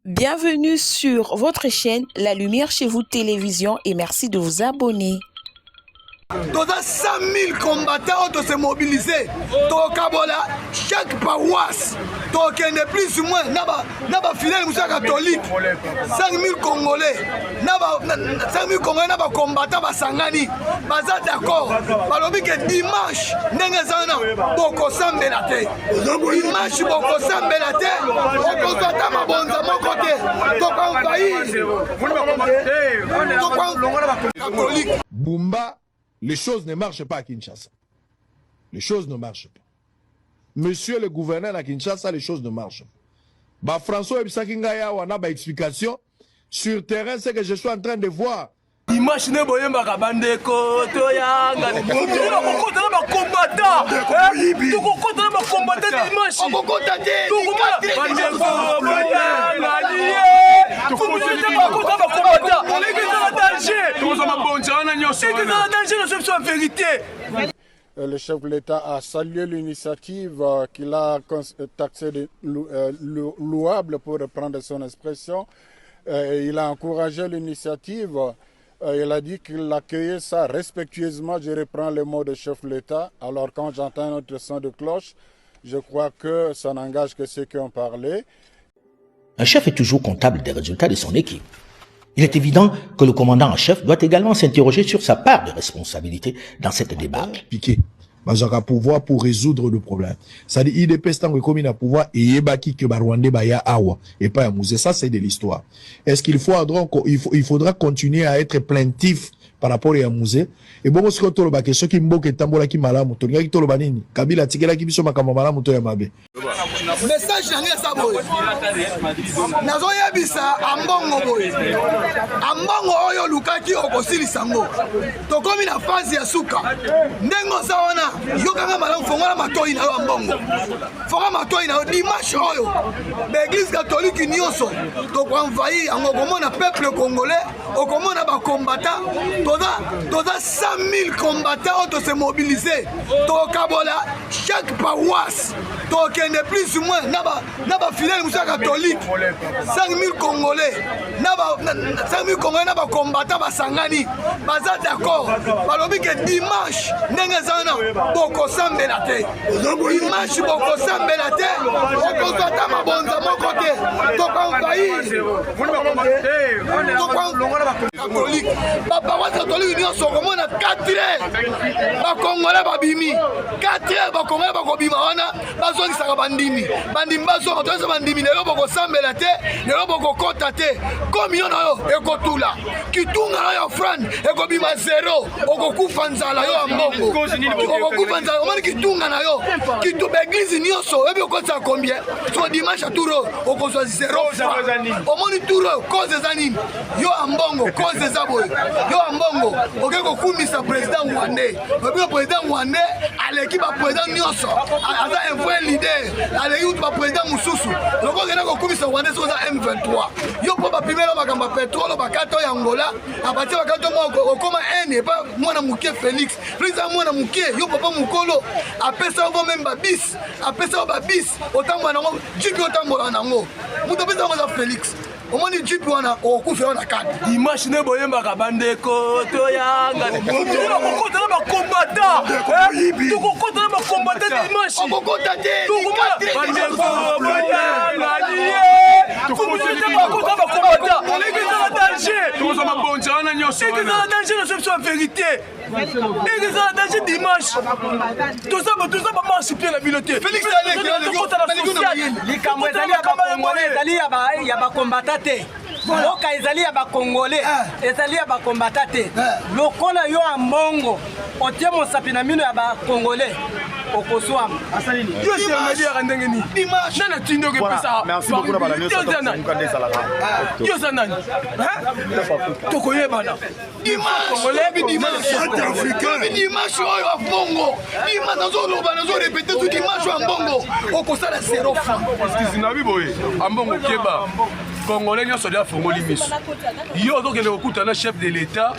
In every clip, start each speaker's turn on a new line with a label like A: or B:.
A: Bienvenue sur votre chaîne La Lumière chez vous télévision et merci de vous abonner.
B: Dans 100 000 combattants qui se mobilisés, chaque paroisse, n'est plus ou moins, n'a pas fidèle catholique, 5 000 Congolais, 5 000 Congolais, n'a pas combattants, Sangani, Baza d'accord, Balobi que dimanche, Nengazana, Boko Sambelate, dimanche, Boko Sambelate, Boko Zatama Bonza, mon côté, catholique.
C: Bumba. Les choses ne marchent pas à Kinshasa. Les choses ne marchent pas. Monsieur le gouverneur à Kinshasa, les choses ne marchent pas. François Ebisakingaya, on a une explication. Sur terrain, c'est que je suis en train de voir.
D: Imaginez Boyemba Kabande Koto Yanga. Tu vas combattre. Tu vas combattre dimanche.
B: On va combattre.
E: Le chef de l'État a salué l'initiative qu'il a taxée de louable pour reprendre son expression. Il a encouragé l'initiative. Il a dit qu'il accueillait ça respectueusement. Je reprends les mots du chef de l'État. Alors quand j'entends notre son de cloche, je crois que ça n'engage que ceux qui ont parlé.
F: Un chef est toujours comptable des résultats de son équipe. Il est évident que le commandant en chef doit également s'interroger sur sa part de responsabilité dans cette débâcle.
C: Piqué. Bazaka pouvoir pour résoudre le problème. C'est-à-dire, il est temps que comme il a pouvoir et yebaki que Barwande baya awa et pas à Mouzé. Ça, c'est de l'histoire. Est-ce qu'il faut, il faudra continuer à être plaintif par rapport à Mouzé? Et bon, ce que tu as question qui mboke tambola qui malamu, tu n'as qui banini, Kabila tikela qui biso makamamalamu to yamabe.
B: Message nanga sabo. Nazo yebisa ambongo boy. Ambongo oyo lukaki okosili sango. To komi na phase ya suka. Ndengo sawana yokanga malamu fongola matoi na ambongo. Fongola matoi na dimanche oyo. L'église catholique nyonso to envahir angomona peuple congolais, okomona ba combattants, toza 100 000 combattants qui se mobilisés. Tokabola chaque paroisse. N'est plus ou moins, n'a pas fidèle catholique, 5 000 Congolais, 5 000 Congolais, n'a pas combattant, Sangani, Baza d'accord, Balobi que dimanche, Nengazana, Boko Sambelate, dimanche, Boko Sambelate, Boko Zatama Bonza, mon côté, catholique, Papa catholique, union, sont comme on a 4 heures, Congolais, Babimi, 4 heures, Congolais, Babima, bazongisaka bandimi bazonga toza bandimi lelo bokosambela te lelo bokokota te komio na yo ekotula kitunga na yo fran ekobima 0 okokufa nzala yo ambongo okokufa nzala omani kitunga na yo kitu beglise nyonso ebi okotisa combien so dimanche à touro okozwa 0 omoni touro cause eza nini yo ambongo cause eza boye yo ambongo oke kokumisa président rwandais obi président rwandais aleki ba président nyonso aza un vrai leader allez où va président Moussoussou le gars qui a commis sa Rwanda sur M23 yo pour ba primero bakamba pétrole bakato ya Angola abati bakato mo koma N pas mwana muke Félix président mwana muke yo papa mukolo apesa vo même babis apesa babis otambo na ngo jipi otambo na ngo muto pesa ngo Félix omoni jipi wana okufa na kati
D: Imagine Boyemba Kabande Koto Yanga. Tu vas combattre ba combattant. Tu vas combattre ba combattant dimanche.
B: on va combattre
D: vérité. Dimanche. Tout ça va marcher bien la bibliothèque.
B: Félix
G: il y a ba combattant. Loka ezali ya ba Congolais, ezali ya ba combattant. Lokola yo ambongo, otie mosapi na mino ya ba Congolais. Okoswam.
D: Yo c'est un meilleur ndengeni. Dimanche na tindo ke pesa. Merci beaucoup na balanyo ça. Yo zanani. Tokoyeba na.
B: Dimanche Congolais dimanche africain dimanche oyo ambongo. Dimanche nazo loba nazo répéter tout dimanche ambongo. Okosala 0 francs.
D: Parce que zinabi boye ambongo keba. Congolais nyonso dia fongoli miso. Yo donc le okutana chef de l'État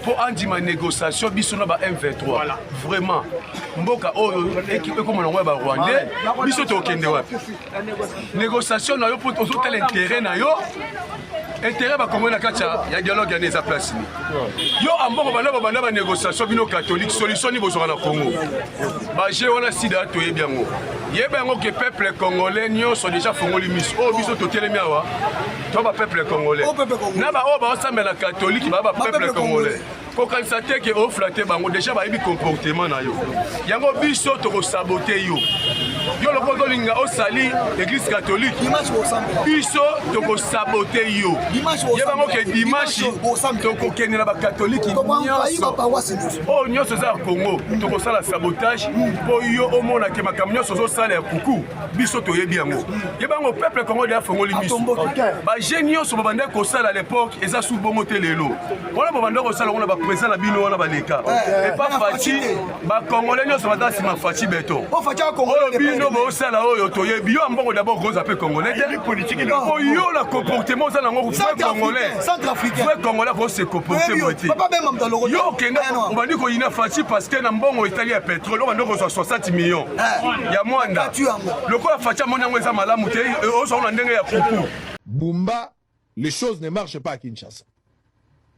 D: pour andima négociation biso na ba M23 vraiment mboka oyo équipe comme na ba Rwandais biso to kende wapi négociation na yo pour tout l'intérêt na yo intérêt ba Congo na kacha ya dialogue ya neza place yo ambongo bana ba négociation bino catholique solution ni bozora na Congo ba je wana sida to yebiango yebango que peuple congolais nyonso déjà fongoli miso o biso to telemi awa to ba peuple congolais na ba o ba osambela catholique ba peuple congolais ko kansate ke o flatter bango déjà ba yebi comportement na yo yango biso to ko saboter yo lokolo linga osali église catholique biso to ko saboter yo yebango ke dimanche to ko kenela ba catholique nyonso o nyonso za Congo to ko sala sabotage po yo o mona ke makambo nyonso zo sala ya kuku biso to yebi yango yebango peuple congolais a fongoli miso ba jeune nyonso ba bande ko sala à l'époque eza sous bongo te lelo wala ba bande ko sala on ba président la bino wana ba leka et pas Fachi ba congolais nyonso ba dasi ma Fachi beto o Fachi congolais bino ba osala oyo to yebi yo ambongo d'abord gros appel congolais politique po yo la comportement ça nango frère congolais centrafricain frère congolais ko se comporter moitié papa ben mam dans le yo kenda on va dire ko ina Fachi parce que na mbongo italien ya pétrole on va dire 60 millions ya mwanda le quoi Fachi mon yango eza malamu te o so na ndenge ya kuku
C: Bumba, les choses ne marchent pas à Kinshasa.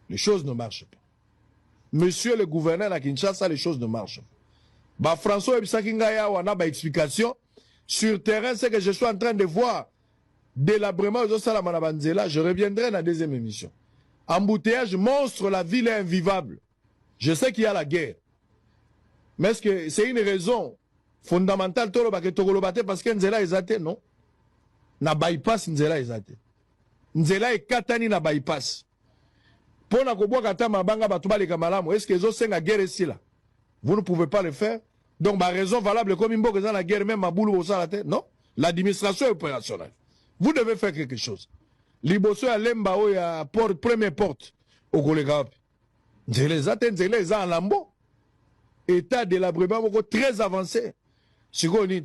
C: Les choses ne marchent pas. Monsieur le gouverneur à Kinshasa, les choses ne marchent pas. Bah, François Ebisakingaya, on a une explication. Sur terrain, c'est que je suis en train de voir délabrement de Salamanabandela. Je reviendrai dans la deuxième émission. Embouteillage monstre, la ville est invivable. Je sais qu'il y a la guerre. Mais est-ce que c'est une raison fondamentale parce que Nzela est athée? Non. Na bypass Nzela est athée. Nzela est katani na bypass. Pour na koboa kata mabanga batuba le kamalamu. Est-ce que zo senga guerre ici là? Vous ne pouvez pas le faire. Donc, ma raison valable comme Imbo que dans la guerre, même ma boule au salaté. Non. L'administration est opérationnelle. Vous devez faire quelque chose. Liboso ya lemba o ya porte, première porte. Au collègue. Nzela est en lambo. État de délabrement très avancé. Si vous avez une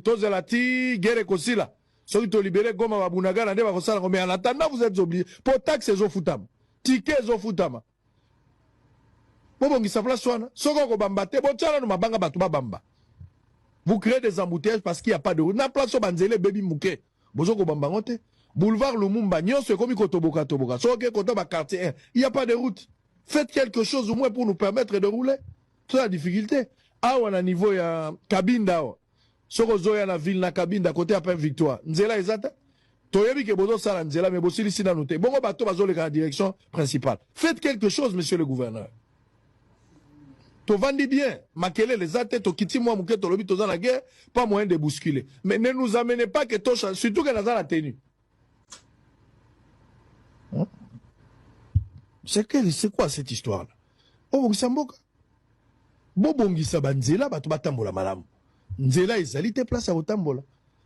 C: guerre là. Si vous libérez Goma Babunaga, mais en attendant, vous êtes obligés. Pour taxes, ils ont foutam. Tickets, ils ont foutam. Vous créez des embouteillages parce qu'il n'y a pas de route. Na place au Banzele, baby mouké. Boulevard Lumumba, Nyon, c'est comme Kotoboka Toboka. Quartier 1. Il n'y a pas de route. Faites quelque chose au moins pour nous permettre de rouler. C'est la difficulté. Ah, on a niveau, il y a Kabinda. Soko ya na ville na Kabinda côté après Victoire. Nzela ezata. Toyebi ke bozo sala Nzela mais bosi lisi na noté. Bongo bato bazo le la direction principale. Faites quelque chose monsieur le gouverneur. To vandi bien, makele les athées, to kiti moi mouké to lobi to dans la guerre, pas moyen de bousculer. Mais ne nous amenez pas que to surtout que dans la tenue. C'est quoi cette histoire là? Oh Samboka. Bobongisa banzela bato batambola malamu. Nzela ezali te place à otambola.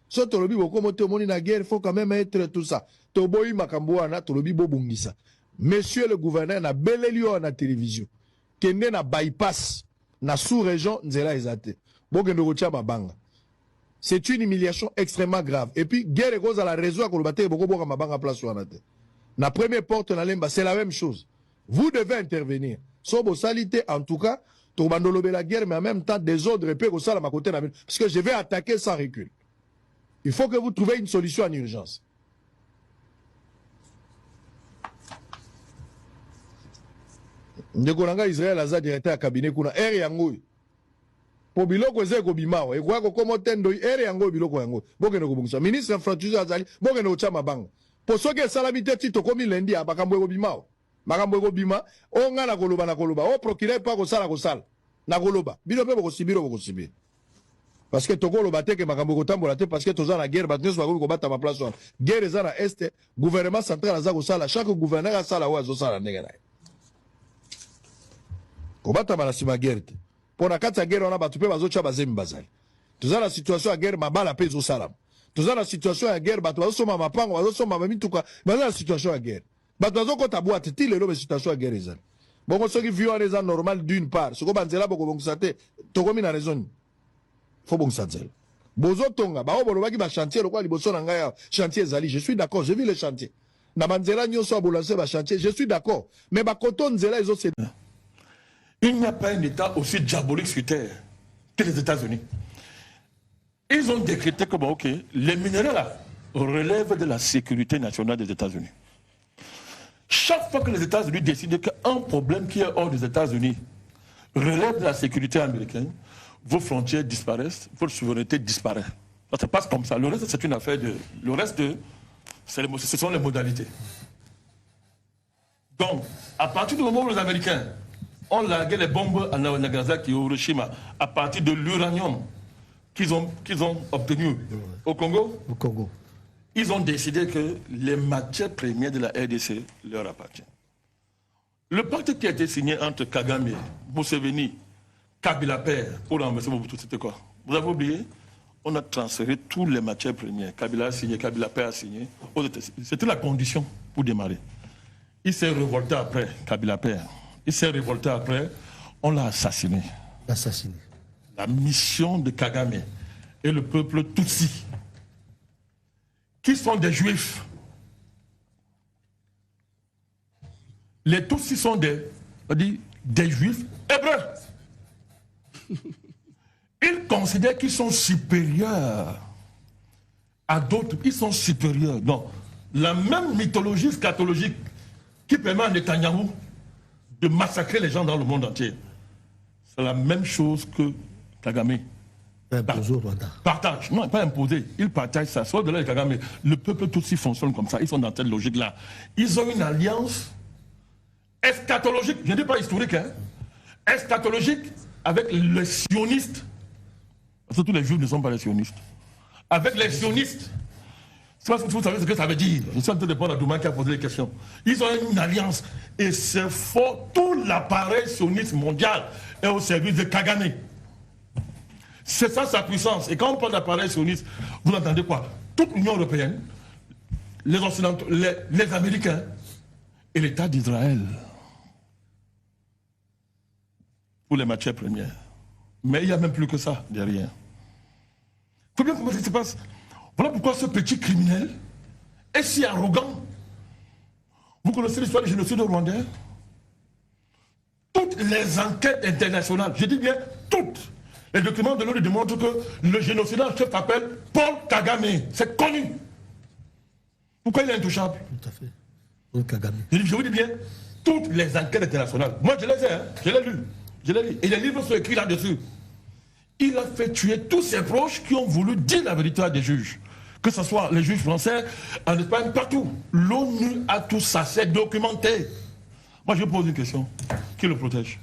C: So tolobi boko moto moni na guerre, il faut quand même être tout ça. Toboyi makambo wana tolobi bobongisa. Monsieur le gouverneur na belelio na télévision. Kende na bypass na sous-région Nzela ezate. Bokende kotia mabanga. C'est une humiliation extrêmement grave. Et puis guerre est cause à la raison ko lobate boko boka mabanga place wana te. Na première porte na lemba, c'est la même chose. Vous devez intervenir. Sobo salité en tout cas. La guerre, mais en même temps, des ordres parce que je vais attaquer sans recul. Il faut que vous trouviez une solution en urgence. Ndekolanga Israël aza directeur à cabinet kuna ere yango. Po biloko ezeko bimao, e kwa ko komotendo ere yango biloko yango. Bokene ko bungisa. Ministre Francis Azali, bokene o chama banga. Po soke salamité tito komi lendi abakambo eko bimao. Makambo eko bima, o nga na koloba, o procureur pa ko sala. Na koloba, bino pe boko sibiro. Parce que toko loba te ke makambo ko tambola te parce que toza na guerre, batneso ba ko bata ma place wana. Guerre eza na est, gouvernement central aza ko sala, chaque gouverneur a sala wa zo sala ndenge na. Ko bata ma sima guerre te. Pona kata guerre wana batu pe bazo cha bazemi bazali. Toza na situation ya guerre mabala pe zo sala. Toza na situation ya guerre batu bazo soma mapango, bazo soma mituka, bazo na situation ya guerre. Bato bazo ko tabua te ti lelo be situation ya guerre ezali. Bon, ce qui vient est normal d'une part. Ce qu'on va dire là, beaucoup de choses, Togomi na raison. Faut bon ça dire. Bozo tonga, ba obo lobaki ba chantier, le quoi liboso na ngaya chantier zali. Je suis d'accord, j'ai vu le chantier. Na banzela nyoso a boulancer ba chantier, je suis d'accord. Mais ba koton nzela izo c'est.
H: Il n'y a pas un État aussi diabolique sur Terre que les États-Unis. Ils ont décrété que, bon, ok, les minéraux là relèvent de la sécurité nationale des États-Unis. Chaque fois que les États-Unis décident qu'un problème qui est hors des États-Unis relève de la sécurité américaine, vos frontières disparaissent, votre souveraineté disparaît. Ça se passe comme ça. Le reste, c'est une affaire de... Le reste, ce sont les modalités. Donc, à partir du moment où les Américains ont largué les bombes à Nagasaki et Hiroshima, à partir de l'uranium qu'ils ont obtenu au Congo, ils ont décidé que les matières premières de la RDC leur appartiennent. Le pacte qui a été signé entre Kagame, Museveni, Kabila père pour renverser Mobutu, c'était quoi? Vous avez oublié? On a transféré toutes les matières premières. Kabila a signé, Kabila père a signé. C'était la condition pour démarrer. Il s'est révolté après, Kabila père. Il s'est révolté après, on l'a assassiné. La mission de Kagame et le peuple Tutsi, qui sont des juifs. Les Tutsis sont des juifs hébreux. Ils considèrent qu'ils sont supérieurs à d'autres. Ils sont supérieurs. Donc, la même mythologie scatologique qui permet à Netanyahou de massacrer les gens dans le monde entier, c'est la même chose que Kagame partage. Non, pas imposé. Ils partagent ça. Soit de là, Kagame, le peuple Tutsi fonctionne comme ça. Ils sont dans cette logique-là. Ils ont une alliance eschatologique, je ne dis pas historique, hein, eschatologique avec les sionistes. Parce que tous les juifs ne sont pas les sionistes. Avec les sionistes. Vous savez ce que ça veut dire. Je suis en train de répondre à Douma qui a posé les questions. Ils ont une alliance. Et c'est fort. Tout l'appareil sioniste mondial est au service de Kagame. C'est ça sa puissance. Et quand on parle d'appareil sioniste, vous entendez quoi? Toute l'Union européenne, les Occidentaux, les Américains et l'État d'Israël pour les matières premières. Mais il n'y a même plus que ça derrière. Il faut bien comprendre ce qui se passe. Voilà pourquoi ce petit criminel est si arrogant. Vous connaissez l'histoire du génocide rwandais? Toutes les enquêtes internationales, je dis bien toutes, les documents de l'ONU démontrent que le génocide en chef s'appelle Paul Kagame. C'est connu. Pourquoi il est intouchable?
I: Tout à fait. Paul Kagame.
H: Je vous dis bien, toutes les enquêtes internationales. Moi, je les ai, hein, je les lu. Et les livres sont écrits là-dessus. Il a fait tuer tous ses proches qui ont voulu dire la vérité à des juges. Que ce soit les juges français, en Espagne, partout. L'ONU a tout ça, c'est documenté. Moi, je pose une question. Qui le protège?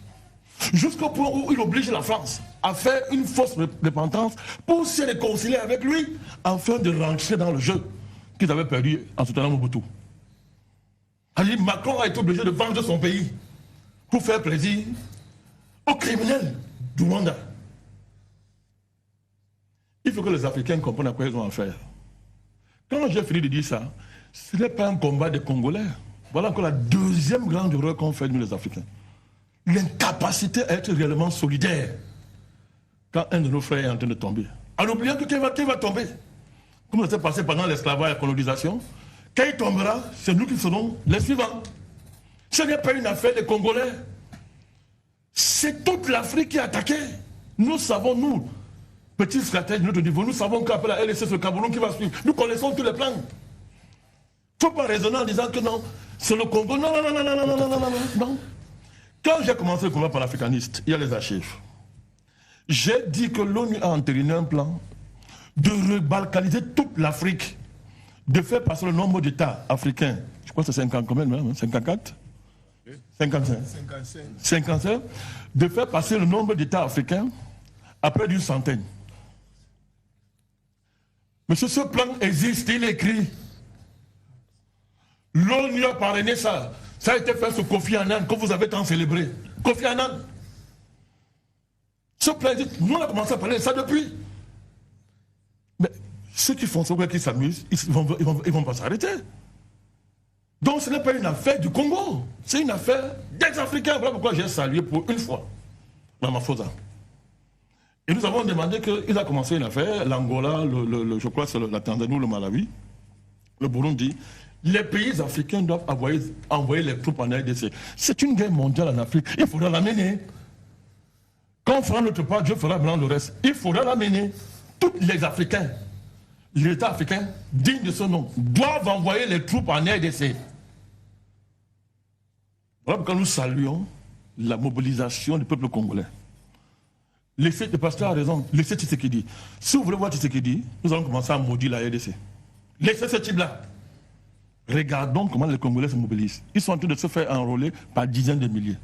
H: Jusqu'au point où il oblige la France à faire une fausse repentance pour se réconcilier avec lui, afin de rentrer dans le jeu qu'ils avaient perdu en soutenant Mobutu. Alors, Macron a été obligé de vendre son pays pour faire plaisir aux criminels du Rwanda. Il faut que les Africains comprennent à quoi ils ont affaire. Quand j'ai fini de dire ça, ce n'est pas un combat des Congolais. Voilà encore la deuxième grande erreur qu'ont fait nous les Africains. L'incapacité à être réellement solidaire quand un de nos frères est en train de tomber. En oubliant que qui va tomber. Comme ça s'est passé pendant l'esclavage et la colonisation, quand il tombera, c'est nous qui serons les suivants. Ce n'est pas une affaire des Congolais. C'est toute l'Afrique qui est attaquée. Nous savons, nous, petits stratèges de notre niveau, nous savons qu'après la LSC, c'est le Cameroun qui va suivre. Nous connaissons tous les plans. Il ne faut pas raisonner en disant que non, c'est le Congo. Non, non, non, non, non, non, non, non, non, non. Quand j'ai commencé le combat panafricaniste, il y a les archives. J'ai dit que l'ONU a entériné un plan de rebalkaniser toute l'Afrique, de faire passer le nombre d'États africains, je crois que c'est 50 combien même, 54 55. 55. De faire passer le nombre d'États africains à près d'une centaine. Monsieur, ce plan existe, il est écrit. L'ONU a parrainé ça. Ça a été fait sur Kofi Annan, que vous avez tant célébré. Kofi Annan. Ce plan existe. Nous, on a commencé à parler de ça depuis. Mais ceux qui font ça, qui s'amusent, ils vont pas s'arrêter. Donc ce n'est pas une affaire du Congo, c'est une affaire des Africains. Voilà pourquoi j'ai salué pour une fois Ramaphosa. Et nous avons demandé qu'il a commencé une affaire, l'Angola, je crois que c'est la Tanzanie ou le Malawi, le Burundi. Les pays africains doivent envoyer les troupes en RDC. C'est une guerre mondiale en Afrique, il faudra l'amener. Quand on fera notre part, Dieu fera maintenant le reste. Il faudra l'amener. Tous les Africains, l'État africain, digne de ce nom, doivent envoyer les troupes en RDC. Voilà pourquoi nous saluons la mobilisation du peuple congolais. Le pasteur a raison, laissez Tshisekedi. Si vous voulez voir Tshisekedi, nous allons commencer à maudire la RDC. Laissez ce type-là. Regardons comment les Congolais se mobilisent. Ils sont en train de se faire enrôler par dizaines de milliers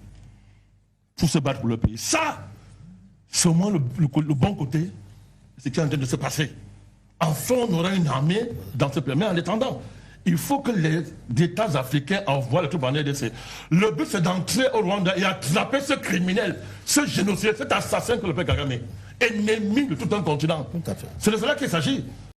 H: pour se battre pour le pays. Ça, c'est au moins le bon côté, ce qui est en train de se passer. Enfin, on aura une armée dans ce pays. Mais en attendant, il faut que les États africains envoient les troupes en RDC. Le but, c'est d'entrer au Rwanda et attraper ce criminel, ce génocide, cet assassin que le peuple Kagame, ennemi de tout un continent. C'est de cela qu'il s'agit.